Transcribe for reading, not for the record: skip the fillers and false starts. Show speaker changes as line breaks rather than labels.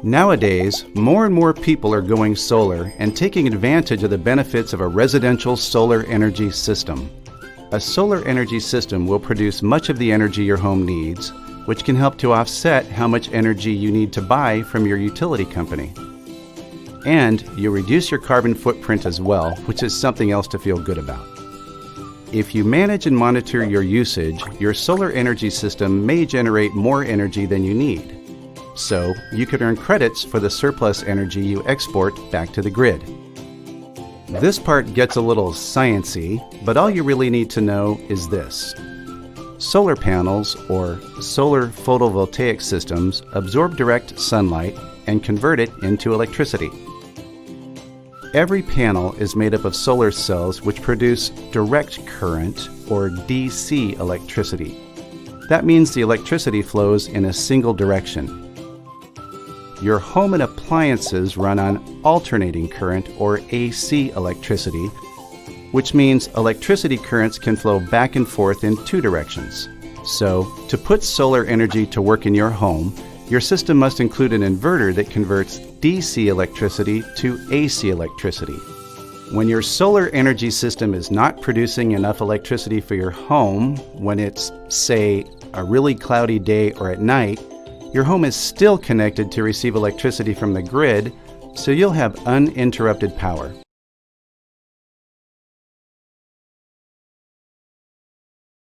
Nowadays, more and more people are going solar and taking advantage of the benefits of a residential solar energy system. A solar energy system will produce much of the energy your home needs, which can help to offset how much energy you need to buy from your utility company. And you reduce your carbon footprint as well, which is something else to feel good about. If you manage and monitor your usage, your solar energy system may generate more energy than you need. So you could earn credits for the surplus energy you export back to the grid. This part gets a little sciencey, but all you really need to know is this. Solar panels, or solar photovoltaic systems, absorb direct sunlight and convert it into electricity. Every panel is made up of solar cells which produce direct current, or DC electricity. That means the electricity flows in a single direction. Your home and appliances run on alternating current, or AC electricity, which means electricity currents can flow back and forth in two directions. So, to put solar energy to work in your home, your system must include an inverter that converts DC electricity to AC electricity. When your solar energy system is not producing enough electricity for your home, when it's, say, a really cloudy day or at night, your home is still connected to receive electricity from the grid, so you'll have uninterrupted power.